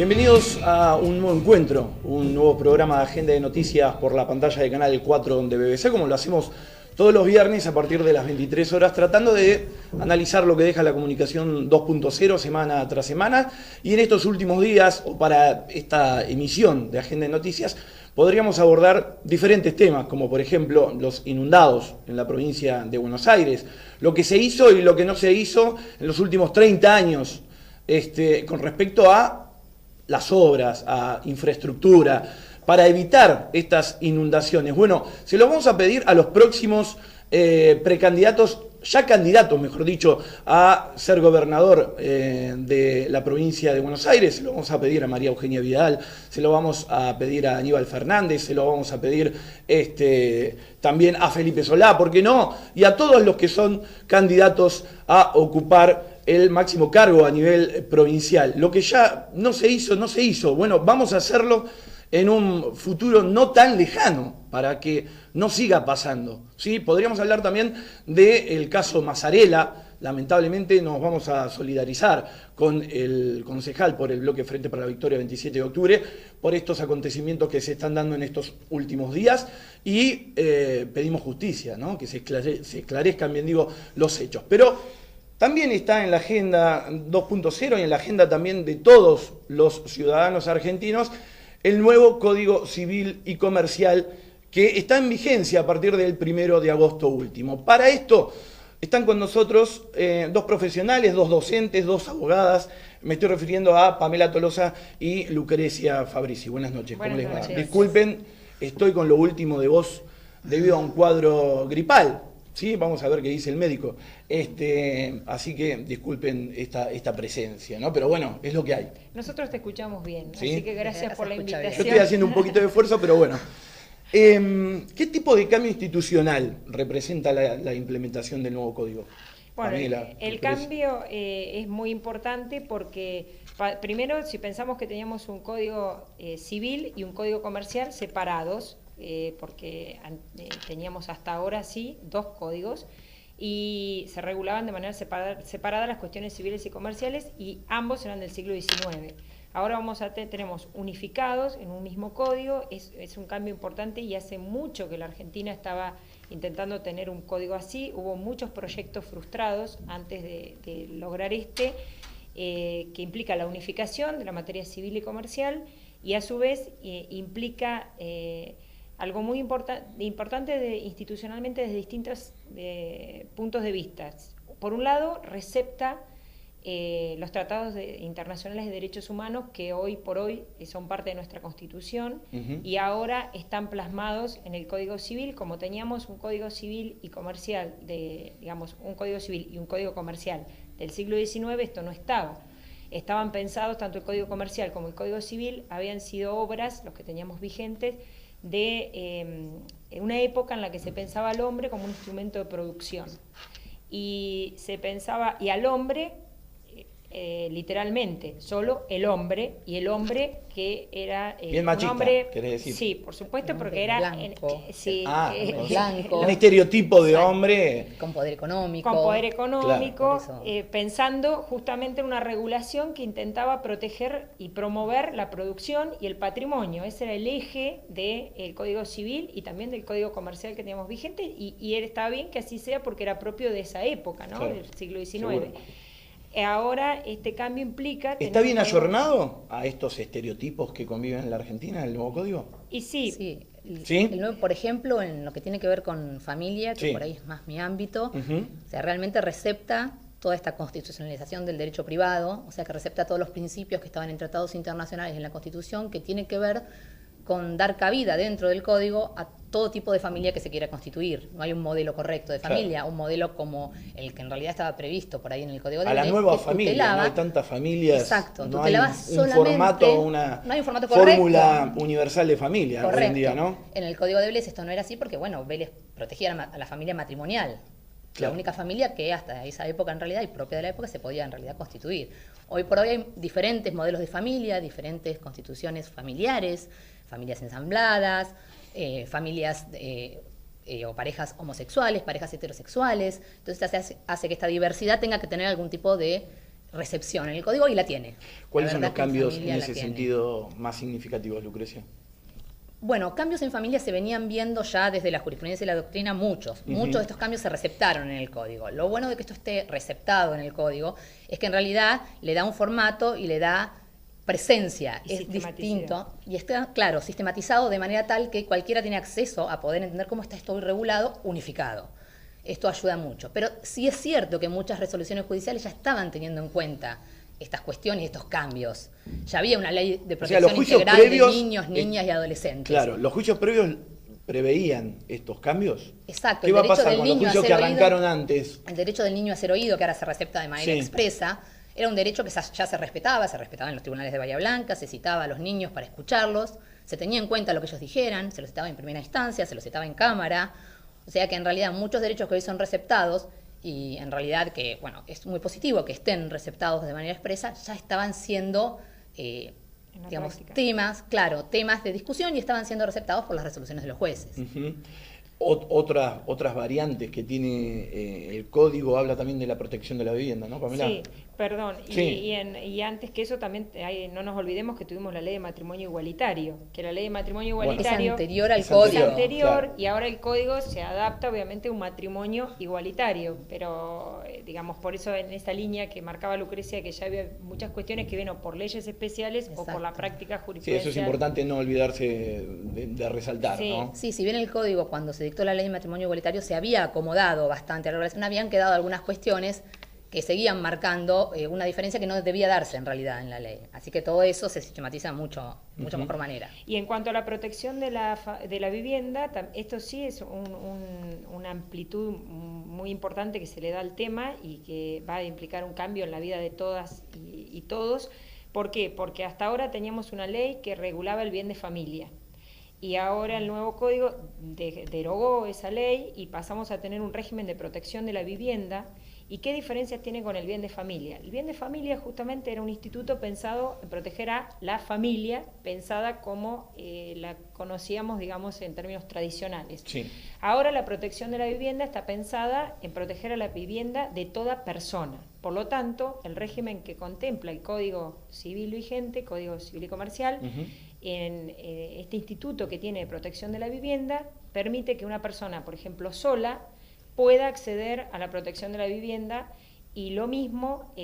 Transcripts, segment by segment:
Bienvenidos a un nuevo encuentro, un nuevo programa de Agenda de Noticias por la pantalla de Canal 4 de BBC, como lo hacemos todos los viernes a partir de las 23 horas, tratando de analizar lo que deja la comunicación 2.0 semana tras semana. Y en estos últimos días, o para esta emisión de Agenda de Noticias, podríamos abordar diferentes temas, como por ejemplo los inundados en la provincia de Buenos Aires, lo que se hizo y lo que no se hizo en los últimos 30 años con respecto a las obras, a infraestructura, para evitar estas inundaciones. Bueno, se lo vamos a pedir a los próximos precandidatos, ya candidatos, mejor dicho, a ser gobernador de la provincia de Buenos Aires. Se lo vamos a pedir a María Eugenia Vidal, se lo vamos a pedir a Aníbal Fernández, se lo vamos a pedir también a Felipe Solá, ¿por qué no? Y a todos los que son candidatos a ocupar el máximo cargo a nivel provincial. Lo que ya no se hizo, no se hizo. Bueno, vamos a hacerlo en un futuro no tan lejano, para que no siga pasando, ¿sí? Podríamos hablar también del caso Mazzarella. Lamentablemente nos vamos a solidarizar con el concejal por el bloque Frente para la Victoria 27 de octubre, por estos acontecimientos que se están dando en estos últimos días, y pedimos justicia, ¿no? Que se esclarezcan bien, digo, los hechos. Pero también está en la Agenda 2.0 y en la agenda también de todos los ciudadanos argentinos el nuevo Código Civil y Comercial, que está en vigencia a partir del 1 de agosto último. Para esto están con nosotros dos profesionales, dos docentes, dos abogadas. Me estoy refiriendo a Pamela Tolosa y Lucrecia Fabrici. Buenas noches. ¿Cómo les va? Disculpen, estoy con lo último de voz debido a un cuadro gripal. Sí, vamos a ver qué dice el médico. Así que disculpen esta presencia, ¿no? Pero bueno, es lo que hay. Nosotros te escuchamos bien, ¿Sí? Así que gracias por la invitación. Yo estoy haciendo un poquito de esfuerzo, pero bueno. ¿Qué tipo de cambio institucional representa la implementación del nuevo código? Bueno, Pamela, el cambio es muy importante porque, primero, si pensamos que teníamos un código civil y un código comercial separados, porque teníamos hasta ahora sí dos códigos y se regulaban de manera separada las cuestiones civiles y comerciales, y ambos eran del siglo XIX. Ahora tenemos unificados en un mismo código. Es un cambio importante y hace mucho que la Argentina estaba intentando tener un código así. Hubo muchos proyectos frustrados antes de lograr que implica la unificación de la materia civil y comercial, y a su vez implica algo muy importante institucionalmente desde distintos puntos de vista. Por un lado, recepta los tratados internacionales de derechos humanos, que hoy por hoy son parte de nuestra Constitución, y ahora están plasmados en el Código Civil. Como teníamos un Código Civil y Comercial, un Código Civil y un Código Comercial del siglo XIX, esto no estaba. Estaban pensados, tanto el Código Comercial como el Código Civil, habían sido obras, los que teníamos vigentes, de una época en la que se pensaba al hombre como un instrumento de producción, y se pensaba, y al hombre literalmente, solo el hombre, y el hombre que era bien machista, un hombre, ¿querés decir? Sí, por supuesto, porque era blanco, blanco, un estereotipo de hombre con poder económico, claro. Pensando justamente en una regulación que intentaba proteger y promover la producción y el patrimonio. Ese era el eje del Código Civil y también del Código Comercial que teníamos vigente, y estaba bien que así sea porque era propio de esa época, ¿no? Claro, del siglo XIX. seguro. Ahora este cambio implica... ¿Está bien ayornado a estos estereotipos que conviven en la Argentina, el nuevo código? Y sí. ¿Sí? El nuevo, por ejemplo, en lo que tiene que ver con familia, que sí, por ahí es más mi ámbito, o sea, realmente recepta toda esta constitucionalización del derecho privado, o sea, que recepta todos los principios que estaban en tratados internacionales en la Constitución, que tiene que ver con dar cabida dentro del código a todo tipo de familia que se quiera constituir. No hay un modelo correcto de familia, claro, un modelo como el que en realidad estaba previsto por ahí en el Código de Ley. A la nueva familia, no hay tantas familias. Exacto, no hay un formato, una fórmula universal de familia hoy en día, ¿no? En el Código de Vélez esto no era así porque, bueno, Vélez protegía a la familia matrimonial. Claro. La única familia que hasta esa época en realidad, y propia de la época, se podía en realidad constituir. Hoy por hoy hay diferentes modelos de familia, diferentes constituciones familiares, familias ensambladas, familias o parejas homosexuales, parejas heterosexuales. Entonces hace que esta diversidad tenga que tener algún tipo de recepción en el código y la tiene. ¿Cuáles La son verdad los que en cambios en familia la ese tiene. sentido más significativos, Lucrecia? Bueno, cambios en familia se venían viendo ya desde la jurisprudencia y la doctrina, muchos. Muchos de estos cambios se receptaron en el código. Lo bueno de que esto esté receptado en el código es que en realidad le da un formato y le da presencia, Y es distinto y está, claro, sistematizado de manera tal que cualquiera tiene acceso a poder entender cómo está esto hoy regulado, unificado. Esto ayuda mucho. Pero sí es cierto que muchas resoluciones judiciales ya estaban teniendo en cuenta estas cuestiones y estos cambios. Ya había una ley de protección los juicios integral previos, de niños, niñas y adolescentes. Claro, los juicios previos preveían estos cambios. Exacto. ¿Qué El va a derecho pasar del con los niño a juicios que ser arrancaron oído, antes? el derecho del niño a ser oído, que ahora se recepta de manera Sí. expresa, era un derecho que ya se respetaba en los tribunales de Bahía Blanca, se citaba a los niños para escucharlos, se tenía en cuenta lo que ellos dijeran, se los citaba en primera instancia, se los citaba en cámara. O sea que en realidad muchos derechos que hoy son receptados, y en realidad que, bueno, es muy positivo que estén receptados de manera expresa, ya estaban siendo, digamos, práctica. temas de discusión y estaban siendo receptados por las resoluciones de los jueces. Uh-huh. Otras variantes que tiene el código, habla también de la protección de la vivienda, ¿no, Pamela? Sí, perdón. Sí. Y antes que eso también no nos olvidemos que tuvimos la ley de matrimonio igualitario, que la ley de matrimonio igualitario es anterior al es código. es anterior, claro. y ahora el código se adapta obviamente a un matrimonio igualitario, pero digamos por eso en esa línea que marcaba Lucrecia, que ya había muchas cuestiones que vienen por leyes especiales o por la Exacto. práctica Sí, jurisprudencial. eso es importante no olvidarse de resaltar, Sí. ¿no? Sí, si bien el código, cuando se dictó la ley de matrimonio igualitario, se había acomodado bastante a la regulación, habían quedado algunas cuestiones que seguían marcando una diferencia que no debía darse en realidad en la ley. Así que todo eso se sistematiza mucho mejor manera. Y en cuanto a la protección de la vivienda, esto sí es una amplitud muy importante que se le da al tema y que va a implicar un cambio en la vida de todas y todos. ¿Por qué? Porque hasta ahora teníamos una ley que regulaba el bien de familia. Y ahora el nuevo código derogó esa ley y pasamos a tener un régimen de protección de la vivienda. ¿Y qué diferencias tiene con el bien de familia? El bien de familia justamente era un instituto pensado en proteger a la familia, pensada como la conocíamos, digamos, en términos tradicionales. Sí. Ahora la protección de la vivienda está pensada en proteger a la vivienda de toda persona. Por lo tanto, el régimen que contempla el Código Civil vigente, Código Civil y Comercial, en este instituto que tiene de protección de la vivienda, permite que una persona, por ejemplo, sola, pueda acceder a la protección de la vivienda, y lo mismo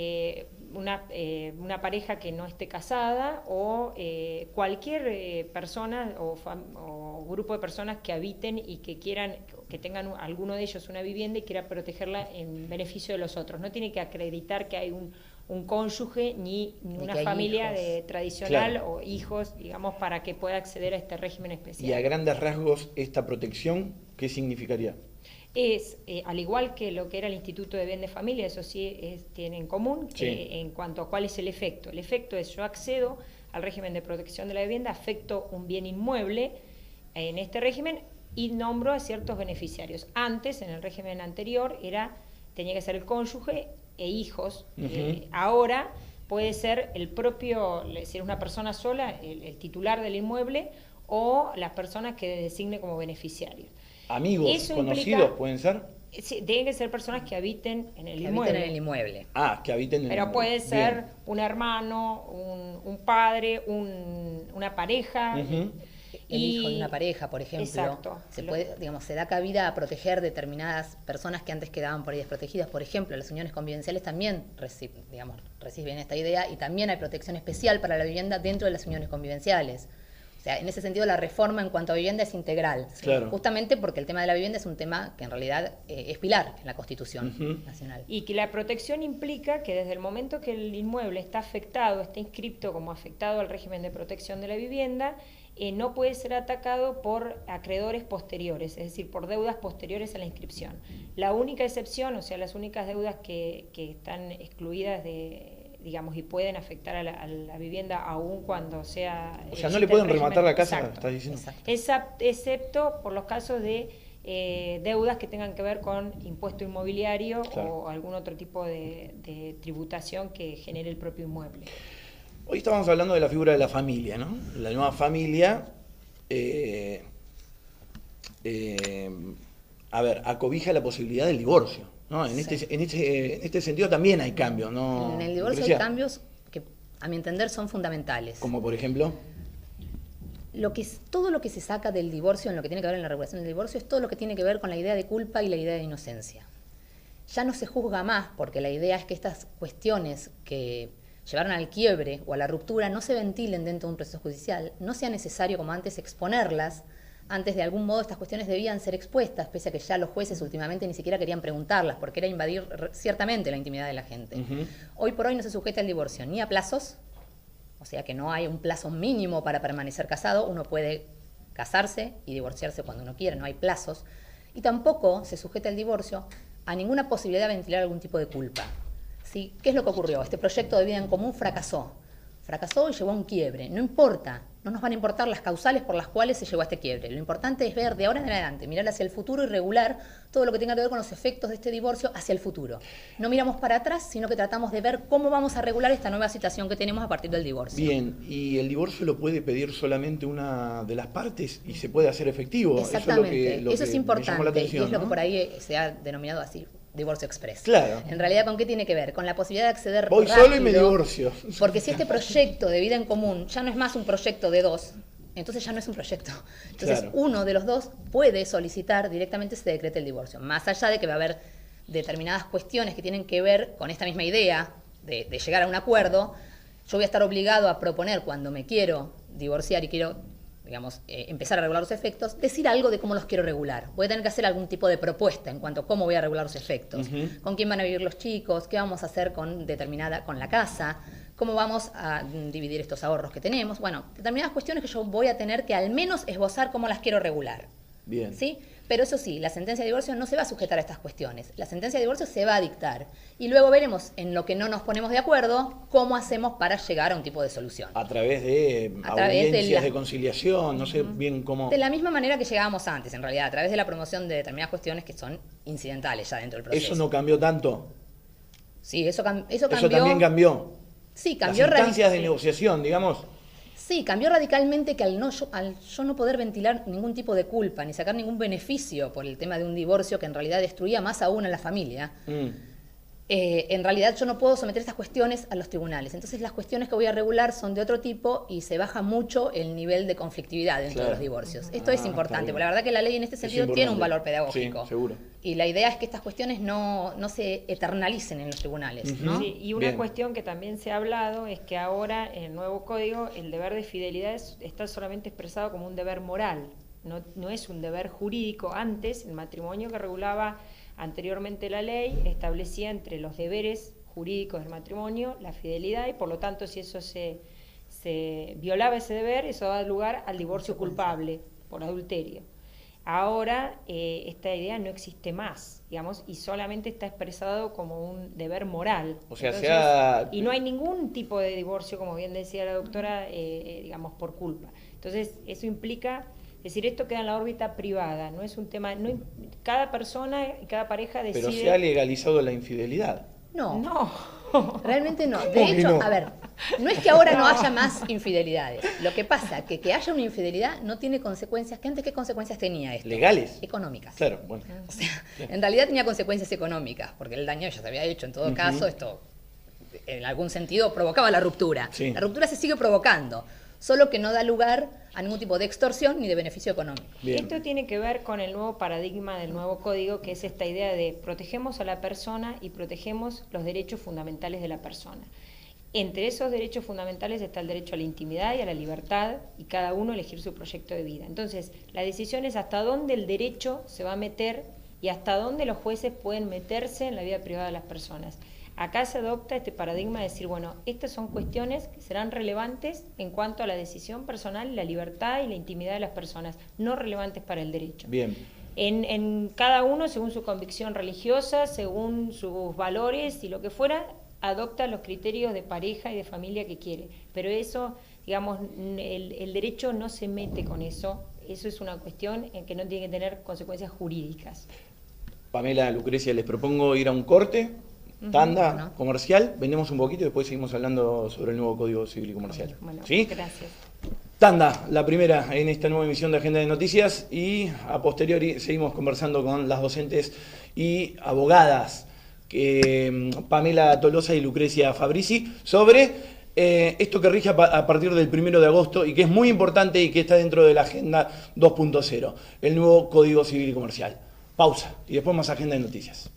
una pareja que no esté casada o cualquier persona o grupo de personas que habiten y que quieran, que tengan alguno de ellos una vivienda y quiera protegerla en beneficio de los otros. No tiene que acreditar que hay un cónyuge ni una familia tradicional, claro, o hijos, digamos, para que pueda acceder a este régimen especial. Y a grandes rasgos, esta protección, ¿qué significaría? Es, al igual que lo que era el Instituto de Bien de Familia, eso sí tiene en común, sí, en cuanto a cuál es el efecto. El efecto es: yo accedo al régimen de protección de la vivienda, afecto un bien inmueble en este régimen y nombro a ciertos beneficiarios. Antes, en el régimen anterior, tenía que ser el cónyuge e hijos. Ahora puede ser el propio, si es una persona sola, el titular del inmueble, o las personas que designe como beneficiarios. ¿Amigos, eso conocidos implica, pueden ser? Sí, tienen que ser personas que habiten en el inmueble. Habiten en el inmueble. Ah, que habiten en el inmueble. Pero puede ser bien, un hermano, un padre, una pareja. El hijo de una pareja, por ejemplo. Exacto. Se da cabida a proteger determinadas personas que antes quedaban por ahí desprotegidas. Por ejemplo, las uniones convivenciales también reciben esta idea, y también hay protección especial para la vivienda dentro de las uniones convivenciales. O sea, en ese sentido la reforma en cuanto a vivienda es integral, claro, justamente porque el tema de la vivienda es un tema que en realidad es pilar en la Constitución Nacional. Y que la protección implica que desde el momento que el inmueble está afectado, está inscripto como afectado al régimen de protección de la vivienda, no puede ser atacado por acreedores posteriores, es decir, por deudas posteriores a la inscripción. La única excepción, o sea, las únicas deudas que están excluidas digamos, y pueden afectar a la vivienda aún cuando sea... O sea, no le pueden rematar la casa, exacto, estás diciendo. Excepto por los casos de deudas que tengan que ver con impuesto inmobiliario, claro, o algún otro tipo de tributación que genere el propio inmueble. Hoy estábamos hablando de la figura de la familia, ¿no? La nueva familia, acobija la posibilidad del divorcio. ¿no? En Sí. este sentido también hay cambios, ¿no? En el divorcio hay Lucrecia? cambios que, a mi entender, son fundamentales. Como por ejemplo, Todo lo que se saca del divorcio, en lo que tiene que ver en la regulación del divorcio, es todo lo que tiene que ver con la idea de culpa y la idea de inocencia. Ya no se juzga más, porque la idea es que estas cuestiones que llevaron al quiebre o a la ruptura no se ventilen dentro de un proceso judicial, no sea necesario como antes exponerlas. Antes, de algún modo, estas cuestiones debían ser expuestas, pese a que ya los jueces últimamente ni siquiera querían preguntarlas, porque era invadir ciertamente la intimidad de la gente. Hoy por hoy no se sujeta el divorcio ni a plazos, o sea que no hay un plazo mínimo para permanecer casado, uno puede casarse y divorciarse cuando uno quiera, no hay plazos, y tampoco se sujeta el divorcio a ninguna posibilidad de ventilar algún tipo de culpa. ¿Sí? ¿Qué es lo que ocurrió? Este proyecto de vida en común fracasó y llegó a un quiebre. No importa, no nos van a importar las causales por las cuales se llegó a este quiebre. Lo importante es ver de ahora en adelante, mirar hacia el futuro y regular todo lo que tenga que ver con los efectos de este divorcio hacia el futuro. No miramos para atrás, sino que tratamos de ver cómo vamos a regular esta nueva situación que tenemos a partir del divorcio. bien, ¿y el divorcio lo puede pedir solamente una de las partes y se puede hacer efectivo? Exactamente, Eso es me llamó la importante, atención, y es lo que ¿no? por ahí se ha denominado así, divorcio express. Claro. En realidad, ¿con qué tiene que ver? Con la posibilidad de acceder Voy rápido, solo y me divorcio. Porque si este proyecto de vida en común ya no es más un proyecto de dos, entonces ya no es un proyecto. Entonces Claro. uno de los dos puede solicitar directamente se decrete el divorcio. Más allá de que va a haber determinadas cuestiones que tienen que ver con esta misma idea de llegar a un acuerdo, yo voy a estar obligado a proponer cuando me quiero divorciar y quiero, digamos, empezar a regular los efectos, decir algo de cómo los quiero regular. Voy a tener que hacer algún tipo de propuesta en cuanto a cómo voy a regular los efectos, con quién van a vivir los chicos, qué vamos a hacer con la casa, cómo vamos a dividir estos ahorros que tenemos. Bueno, determinadas cuestiones que yo voy a tener que al menos esbozar cómo las quiero regular. Bien. ¿Sí? Pero eso sí, la sentencia de divorcio no se va a sujetar a estas cuestiones. La sentencia de divorcio se va a dictar. Y luego veremos en lo que no nos ponemos de acuerdo cómo hacemos para llegar a un tipo de solución. A través de audiencias de conciliación, no sé bien cómo... De la misma manera que llegábamos antes, en realidad, a través de la promoción de determinadas cuestiones que son incidentales ya dentro del proceso. ¿Eso no cambió tanto? Sí, eso cambió. Eso también cambió. Sí, cambió Las instancias de negociación, digamos. Sí, cambió radicalmente que al yo no poder ventilar ningún tipo de culpa ni sacar ningún beneficio por el tema de un divorcio que en realidad destruía más aún a la familia, en realidad yo no puedo someter estas cuestiones a los tribunales. Entonces las cuestiones que voy a regular son de otro tipo y se baja mucho el nivel de conflictividad dentro de los divorcios. Esto es importante, porque la verdad que la ley en este sentido tiene un valor pedagógico. Sí, seguro. Y la idea es que estas cuestiones no se eternalicen en los tribunales, ¿no? Sí, y una cuestión que también se ha hablado es que ahora en el nuevo código el deber de fidelidad está solamente expresado como un deber moral, no es un deber jurídico. Antes el matrimonio que regulaba anteriormente la ley establecía entre los deberes jurídicos del matrimonio la fidelidad, y por lo tanto si eso se violaba ese deber, eso daba lugar al divorcio culpable por adulterio. Ahora esta idea no existe más, digamos, y solamente está expresado como un deber moral. O sea, entonces, y no hay ningún tipo de divorcio, como bien decía la doctora, digamos, por culpa. Entonces, eso implica, es decir, esto queda en la órbita privada, no es un tema, cada persona y cada pareja decide... Pero se ha legalizado la infidelidad. No, realmente no. De ¿Cómo que hecho, no? a ver, no es que ahora no haya más infidelidades. Lo que pasa que haya una infidelidad no tiene consecuencias. ¿Que antes qué consecuencias tenía esto? ¿Legales? Económicas. Claro, bueno. O sea, en realidad tenía consecuencias económicas, porque el daño ya se había hecho. En todo caso, esto en algún sentido provocaba la ruptura. Sí. La ruptura se sigue provocando, solo que no da lugar a ningún tipo de extorsión ni de beneficio económico. Bien. Esto tiene que ver con el nuevo paradigma del nuevo código, que es esta idea de protegemos a la persona y protegemos los derechos fundamentales de la persona. Entre esos derechos fundamentales está el derecho a la intimidad y a la libertad, y cada uno elegir su proyecto de vida. Entonces, la decisión es hasta dónde el derecho se va a meter y hasta dónde los jueces pueden meterse en la vida privada de las personas. Acá se adopta este paradigma de decir, bueno, estas son cuestiones que serán relevantes en cuanto a la decisión personal, la libertad y la intimidad de las personas, no relevantes para el derecho. Bien. En cada uno, según su convicción religiosa, según sus valores y lo que fuera, adopta los criterios de pareja y de familia que quiere. Pero eso, digamos, el derecho no se mete con eso. Eso es una cuestión en que no tiene que tener consecuencias jurídicas. Pamela, Lucrecia, les propongo ir a un corte, tanda comercial, vendemos un poquito y después seguimos hablando sobre el nuevo Código Civil y Comercial. Bueno, ¿Sí? gracias. Tanda, la primera en esta nueva emisión de Agenda de Noticias, y a posteriori seguimos conversando con las docentes y abogadas Pamela Tolosa y Lucrecia Fabrici sobre esto que rige a partir del 1 de agosto y que es muy importante y que está dentro de la Agenda 2.0, el nuevo Código Civil y Comercial. Pausa y después más Agenda de Noticias.